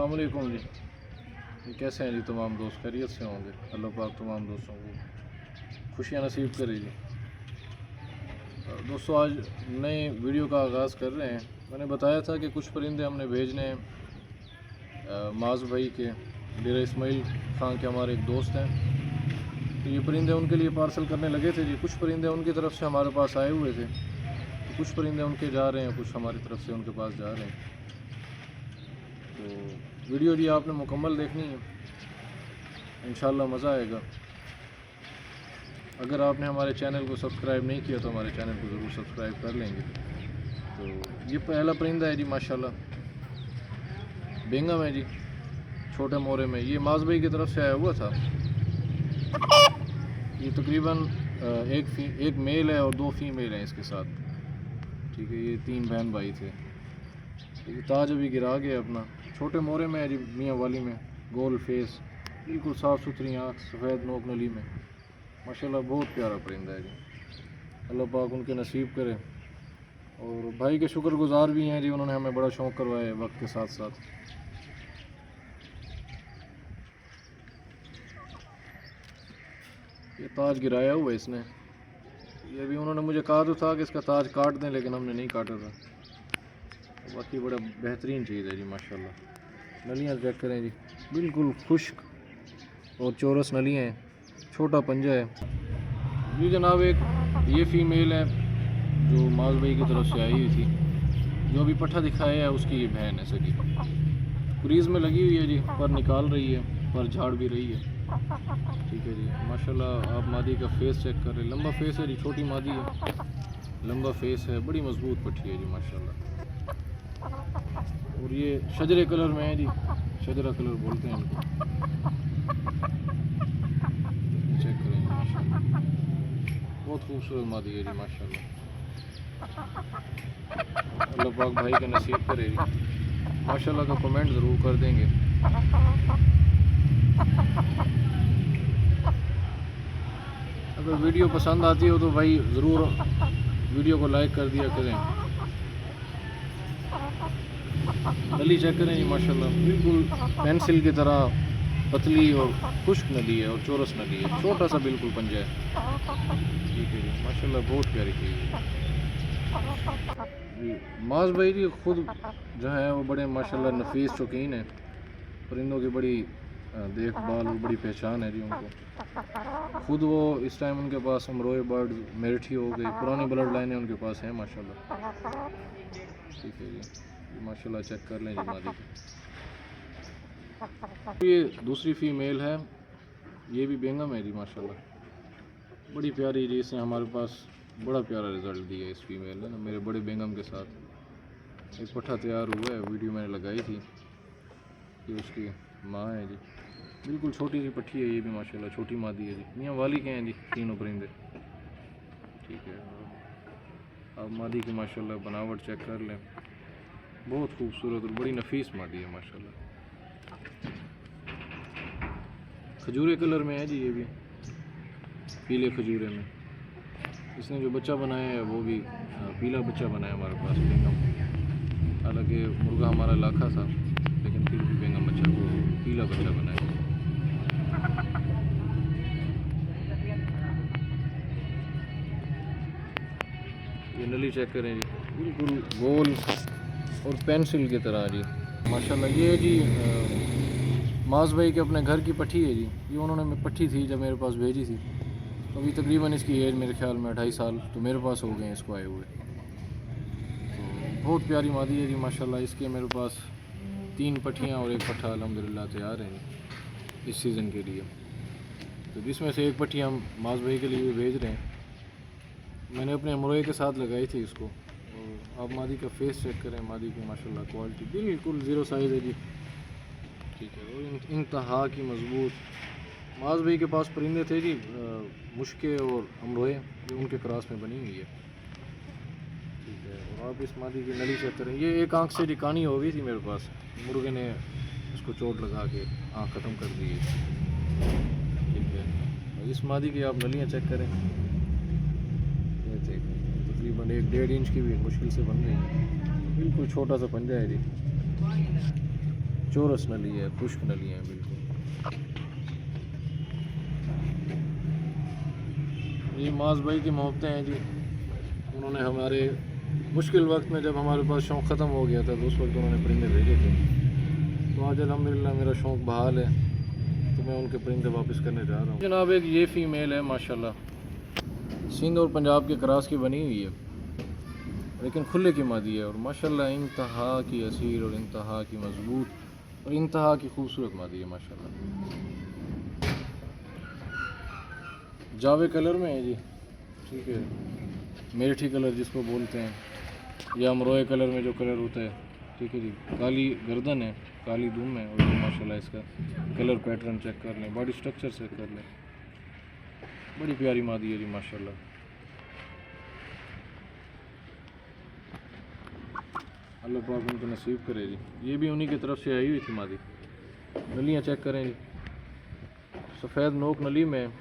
अस्सलाम वालेकुम जी। ये कैसे हैं जी तमाम दोस्त? खैरियत से होंगे? अल्लाह पाक तमाम दोस्तों को खुशियाँ नसीब करे जी। दोस्तों आज नए वीडियो का आगाज़ कर रहे हैं। मैंने बताया था कि कुछ परिंदे हमने भेजने हैं माज भाई के, डेरा इस्माइल ख़ान के हमारे एक दोस्त हैं, तो ये परिंदे उनके लिए पार्सल करने लगे थे जी। कुछ परिंदे उनकी तरफ से हमारे पास आए हुए थे, तो कुछ परिंदे उनके जा रहे हैं, कुछ हमारी तरफ से उनके पास जा रहे हैं। तो वीडियो जी आपने मुकम्मल देखनी है, इंशाल्लाह मज़ा आएगा। अगर आपने हमारे चैनल को सब्सक्राइब नहीं किया तो हमारे चैनल को ज़रूर सब्सक्राइब कर लेंगे। तो ये पहला परिंदा है जी, माशाल्लाह बेंगम है जी, छोटे मोरे में। ये माज भाई की तरफ से आया हुआ था। ये तकरीबन एक मेल है और 2 फीमेल हैं इसके साथ, ठीक है। ये 3 बहन भाई थे। ये ताज अभी गिरा गया अपना, छोटे मोरे में है जी, मियाँ वाली में, गोल फेस, बिल्कुल साफ़ सुथरी आँख, सफ़ेद नोक नली में, माशाल्लाह बहुत प्यारा परिंदा है जी। अल्लाह पाक उनके नसीब करे। और भाई के शुक्रगुज़ार भी हैं जी, उन्होंने हमें बड़ा शौक़ करवाया है वक्त के साथ साथ। ये ताज गिराया हुआ है इसने। ये भी उन्होंने मुझे कहा तो था कि इसका ताज काट दें, लेकिन हमने नहीं काटा था। बाकी बड़ा बेहतरीन चीज़ है जी माशाल्लाह। नलियाँ चेक करें जी, बिल्कुल खुश्क और चौरस नलियाँ हैं, छोटा पंजा है जी जनाब। एक ये फ़ीमेल है जो माज भाई की तरफ से आई हुई थी, जो अभी पट्ठा दिखाया है उसकी ये बहन है सगी, क्रीज़ में लगी हुई है जी, पर निकाल रही है, पर झाड़ भी रही है, ठीक है जी माशाल्लाह। आप मादी का फेस चेक कर रहे, लंबा फेस है जी, छोटी मादी है, लंबा फेस है, बड़ी मजबूत पट्टी है जी माशाल्लाह। और ये शजरे कलर में है जी, शजरा कलर बोलते हैं इनको। चेक करें जी माशाल्लाह, बहुत खूबसूरत मादी है जी माशाल्लाह। अल्लाह पाक भाई का नसीब करे जी, माशाल्लाह का कमेंट ज़रूर कर देंगे। अगर वीडियो पसंद आती हो तो भाई ज़रूर वीडियो को लाइक कर दिया करें। नली चेक करें जी माशाल्लाह, बिल्कुल पेंसिल की तरह पतली और खुश्क नली है और चौरस नली है, छोटा सा बिल्कुल पंजा है, ठीक है जी माशाल्लाह। बहुत प्यारी चीज़ है जी। माज भाई जी खुद जो है वो बड़े माशाल्लाह नफीस शौकीन है परिंदों की, बड़ी देखभाल और बड़ी पहचान है जी उनको। खुद वो इस टाइम उनके पास अमरोए बर्ड, मेरठी हो गई, पुरानी ब्लड लाइनें उनके पास हैं माशाल्लाह, ठीक है जी माशाल्लाह। चेक कर लें जी मादी को। ये दूसरी फ़ीमेल है, ये भी बेंगम है जी माशाल्लाह, बड़ी प्यारी जी। इसने हमारे पास बड़ा प्यारा रिज़ल्ट दिया इस फीमेल ने ना, मेरे बड़े बेंगम के साथ। एक पट्ठा तैयार हुआ है, वीडियो मैंने लगाई थी, ये उसकी माँ है जी, बिल्कुल छोटी सी पट्टी है ये भी माशाल्लाह, छोटी मादी है जी। मियाँ वाली के हैं जी तीनों परिंदे, ठीक है। अब मादी की माशाल्लाह बनावट चेक कर लें, बहुत खूबसूरत और बड़ी नफीस मादी है माशाल्लाह। खजूरे कलर में है जी, ये भी पीले खजूरे में। इसने जो बच्चा बनाया है वो भी पीला बच्चा बनाया हमारे पास बेंगम। हालांकि मुर्गा हमारा लाखा था, लेकिन फिर भी बेंगम बच्चा को पीला बच्चा बनाया। ये नली चेक करें जी, बिल्कुल गोल और पेंसिल की तरह जी माशाल्लाह। ये जी माज भाई के अपने घर की पट्टी है जी, ये उन्होंने पट्टी थी जब मेरे पास भेजी थी। अभी तकरीबन इसकी एज मेरे ख्याल में 2.5 साल तो मेरे पास हो गए हैं इसको आए हुए। तो बहुत प्यारी मादी है जी माशाल्लाह। इसके मेरे पास 3 पट्टियाँ और 1 पट्ठा अल्हम्दुलिल्लाह तैयार है इस सीज़न के लिए। तो जिसमें से 1 पट्टी हम माज भाई के लिए भेज रहे हैं। मैंने अपने अमरोए के साथ लगाई थी इसको। और आप मादी का फेस चेक करें, मादी की माशाल्लाह क्वालिटी बिल्कुल 0 साइज़ है जी, ठीक है। और इंतहा की मजबूत। माज भाई के पास परिंदे थे जी मुश्के और अमरोए, ये उनके क्रॉस में बनी हुई है, ठीक है। और आप इस मादी की नली चेक करें, ये एक आंख से रिकानी हो गई थी मेरे पास, मुर्गे ने इसको चोट लगा के आँख ख़त्म कर दी है, ठीक है। और इस मादी की आप नलियाँ चेक करें, ये तकरीबन 1-1.5 इंच की भी मुश्किल से बन गई है, बिल्कुल छोटा सा पंजा है जी। चौरस नली है, खुश्क नली है बिल्कुल। ये माज भाई की मोहब्बतें हैं जी। उन्होंने हमारे मुश्किल वक्त में, जब हमारे पास शौक़ ख़त्म हो गया था, तो उस वक्त उन्होंने परिंदे भेजे थे। तो आज अल्हम्दुलिल्लाह मेरा शौक़ बहाल है, तो मैं उनके परिंदे वापस करने जा रहा हूँ। जनाब एक ये फ़ीमेल है माशाल्लाह, सिंध और पंजाब के क्रॉस की बनी हुई है, लेकिन खुले की मादी है और माशाल्लाह इंतहा की असीर और इंतहा की मजबूत और इंतहा की खूबसूरत मादी है माशाल्लाह। जावे कलर में है जी, ठीक है, मेरठी कलर जिसको बोलते हैं, या अमरोए कलर में जो कलर होता है, ठीक है जी। काली गर्दन है, काली दुम है, और माशाल्लाह इसका कलर पैटर्न चेक कर लें, बॉडी स्ट्रक्चर चेक कर लें, बड़ी प्यारी मादी है जी माशाल्लाह। अल्लाह पाक उनको नसीब करे जी। ये भी उन्हीं की तरफ से आई हुई थी मादी। नलियाँ चेक करें जी, सफ़ेद नोक नली में,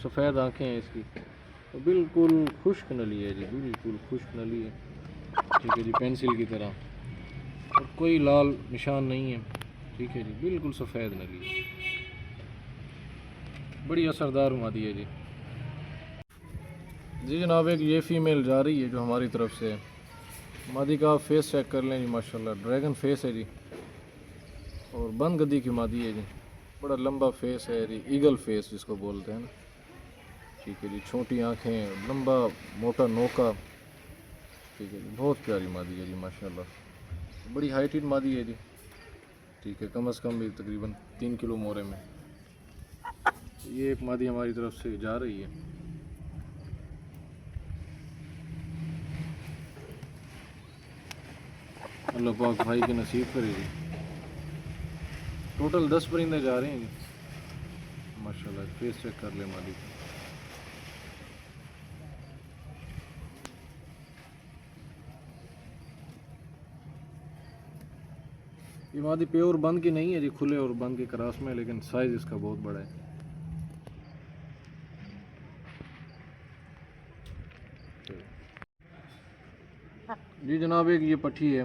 सफ़ेद आँखें हैं इसकी, तो बिल्कुल खुश्क नली है जी, बिल्कुल खुश्क नली है, ठीक है जी, पेंसिल की तरह, और कोई लाल निशान नहीं है, ठीक है जी, बिल्कुल सफ़ेद नली है, बड़ी असरदार मादी है जी। जी जनाब एक ये फ़ीमेल जा रही है जो हमारी तरफ से है। मादी का आप फेस चेक कर लें जी माशाल्लाह, ड्रैगन फेस है जी, और बंद गद्दी की मादी है जी, बड़ा लंबा फेस है जी, ईगल फेस जिसको बोलते हैं ना, ठीक है जी, छोटी आँखें, लंबा मोटा नोका, ठीक है जी, बहुत प्यारी मादी है जी माशाल्लाह, बड़ी हाइटेड मादी है जी, ठीक है, कम से कम भी तकरीबन 3 किलो मोरे में। ये एक मादी हमारी तरफ से जा रही है। अल्लाह पाक भाई के नसीब करेगी। टोटल 10 परिंदे जा रहे हैं जी माशाल्लाह। फेस चेक कर ले मादी का। ये मादी प्योर बंद की नहीं है जी, खुले और बंद के क्रॉस में, लेकिन साइज़ इसका बहुत बड़ा है। जी जनाब एक ये पट्टी है,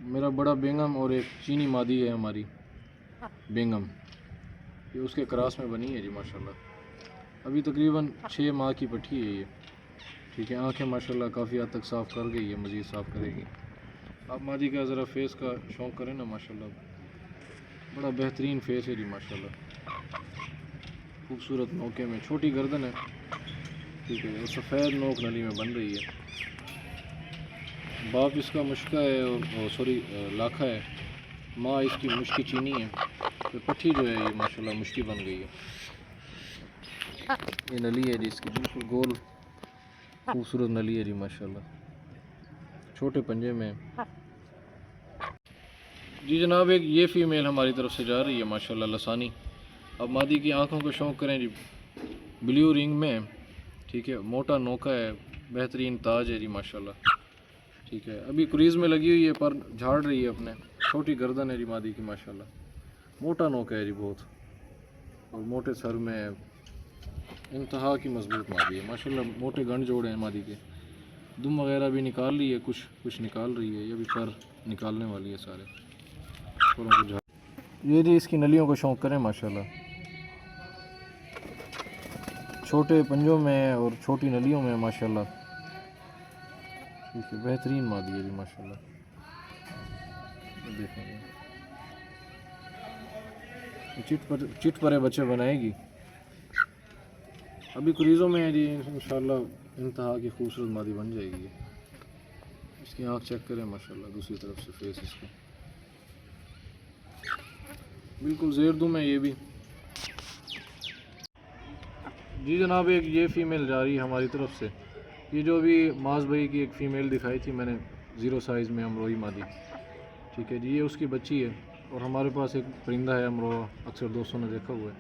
मेरा बड़ा बेंगम और एक चीनी मादी है हमारी बेंगम, ये उसके क्रॉस में बनी है जी माशाल्लाह। अभी तकरीबन 6 माह की पट्टी है ये, ठीक है। आंखें माशाल्लाह काफ़ी हद तक साफ़ कर गई है, मज़ीद साफ़ करेगी। आप मादी का ज़रा फेस का शौक़ करें ना माशाल्लाह, बड़ा बेहतरीन फेस है जी माशाल्लाह, खूबसूरत नोके में, छोटी गर्दन है, ठीक है, और सफ़ेद नोक नली में बन रही है। बाप इसका मुश्का है और सॉरी लाखा है, माँ इसकी मुश्की चीनी है, तो पट्टी जो है ये माशाल्लाह मुश्की बन गई है। ये नली है जी इसकी, बिल्कुल गोल खूबसूरत नली है जी माशाल्लाह, छोटे पंजे में। जी जनाब एक ये फ़ीमेल हमारी तरफ से जा रही है माशाल्लाह लसानी। अब मादी की आंखों को शौक़ करें जी, ब्लू रिंग में, ठीक है, मोटा नोका है, बेहतरीन ताज है जी माशाल्लाह, ठीक है। अभी क्रीज़ में लगी हुई है पर झाड़ रही है अपने, छोटी गर्दन है जी मादी की माशाल्लाह, मोटा नोका है जी बहुत, और मोटे सर में, इंतहा की मजबूत मादी है माशाल्लाह। मोटे गंड जोड़े हैं मादी के, दुम वगैरह भी निकाल ली है, कुछ निकाल रही है, ये भी पर निकालने वाली है सारे। ये जी इसकी नलियों को शौक़ करें माशाल्लाह, छोटे पंजों में और छोटी नलियों में माशाल्लाह, ठीक है, बेहतरीन मादी है जी माशाल्लाह। देखेंगे चिट पर बच्चे बनाएगी, अभी क्रीज़ों में है जी, इंशाल्लाह इंतहा की खूबसूरत मादी बन जाएगी। इसकी आँख चेक करें माशाल्लाह, दूसरी तरफ से फेस इसका बिल्कुल ज़ेरदुम है ये भी। जी जनाब एक ये फ़ीमेल जा रही है हमारी तरफ से। ये जो अभी माज भाई की एक फ़ीमेल दिखाई थी मैंने 0 साइज़ में, अमरोही मादी, ठीक है जी, ये उसकी बच्ची है। और हमारे पास एक परिंदा है अमरोहा, अक्सर दोस्तों ने देखा हुआ है,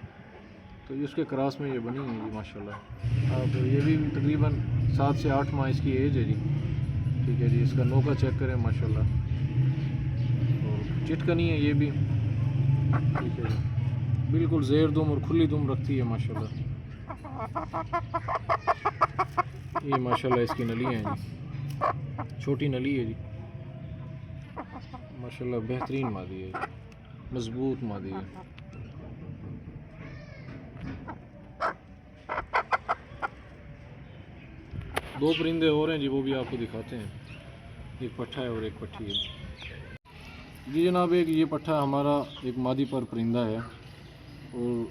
तो ये उसके क्रॉस में ये बनी है जी माशाल्लाह। अब ये भी तकरीबन 7 से 8 माह इसकी एज है जी, ठीक है जी। इसका नोका चेक करें माशाल्लाह, और चिटकनी है ये भी, ठीक है जी, बिल्कुल ज़ेर दुम और खुली दुम रखती है माशाल्लाह। ये माशाल्लाह इसकी नली है जी, छोटी नली है जी माशाल्लाह, बेहतरीन मादी है। मजबूत मादी है। दो परिंदे और हैं जी, वो भी आपको दिखाते हैं। एक पट्ठा है और एक पट्ठी है जी जनाब। एक ये पट्ठा हमारा एक मादी पर परिंदा है और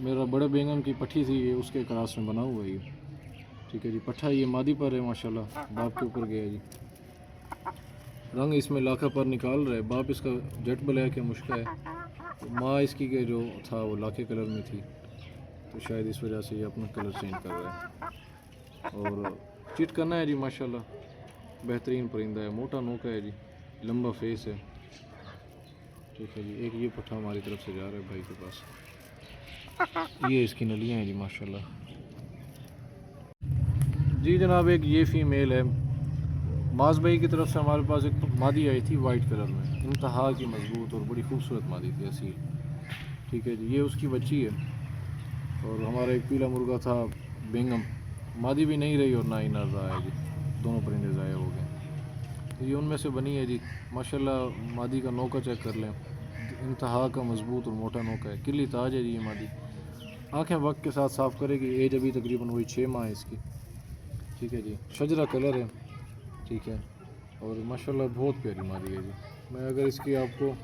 मेरा बड़े बेगम की पट्ठी थी, ये उसके क्रॉस में बना हुआ है ये। ठीक है जी, पट्ठा ये मादी पर है माशाल्लाह, बाप के ऊपर गया जी। रंग इसमें लाखा पर निकाल रहा है। बाप इसका जेट ब्लैक है, मुश्का है। तो माँ इसकी के जो था वो लाखे कलर में थी, तो शायद इस वजह से ये अपना कलर चेंज कर रहा है। और चिट करना है जी माशाल्लाह, बेहतरीन परिंदा है, मोटा नोका है जी, लंबा फेस है। ठीक है जी, एक ये पट्ठा हमारी तरफ से जा रहा है भाई के पास। ये इसकी नलियाँ हैं जी माशाल्लाह। जी जनाब, एक ये फ़ीमेल है। माज भाई की तरफ से हमारे पास एक मादी आई थी वाइट कलर में, इंतहा की मजबूत और बड़ी खूबसूरत मादी थी असील। ठीक है जी, ये उसकी बच्ची है। और हमारा एक पीला मुर्गा था बेंगम, मादी भी नहीं रही और ना ही नर रहा है जी, दोनों परिंदे ज़ाया हो गए। तो ये उनमें से बनी है जी माशाल्लाह। मादी का नोका चेक कर लें, इंतहा का मजबूत और मोटा नोका है, किली ताज है जी ये मादी। आँखें वक्त के साथ साफ़ करेगी। एज अभी तकरीबन वही 6 माह है इसकी। ठीक है जी, शजरा कलर है। ठीक है, और माशाल्लाह बहुत प्यारी मादी है जी। मैं अगर इसकी आपको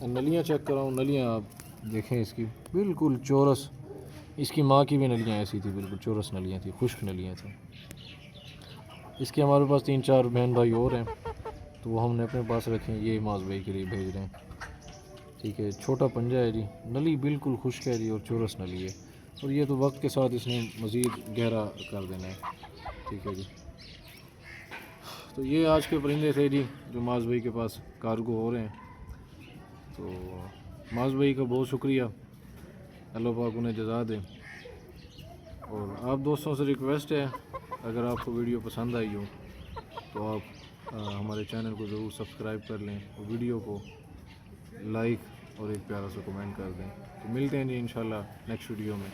नलियाँ चेक कराऊँ, नलियाँ आप देखें इसकी, बिल्कुल चौरस। इसकी माँ की भी नलियाँ ऐसी थी, बिल्कुल चौरस नलियाँ थी, खुश्क नलियाँ थी। इसके हमारे पास 3-4 बहन भाई और हैं, तो वो हमने अपने पास रखे हैं, ये माज भाई के लिए भेज रहे हैं। ठीक है, छोटा पंजा है जी, नली बिल्कुल खुश्क है जी और चौरस नली है। और ये तो वक्त के साथ इसने मज़ीद गहरा कर देना है। ठीक है जी, तो ये आज के परिंदे थे जी जो माज भाई के पास कार्गो हो रहे हैं। तो माज भाई का बहुत शुक्रिया, अल्लाह पाक उन्हें जज़ा दे। और आप दोस्तों से रिक्वेस्ट है, अगर आपको वीडियो पसंद आई हो तो आप हमारे चैनल को ज़रूर सब्सक्राइब कर लें और वीडियो को लाइक और एक प्यारा सा कमेंट कर दें। तो मिलते हैं जी इंशाल्लाह नेक्स्ट वीडियो में।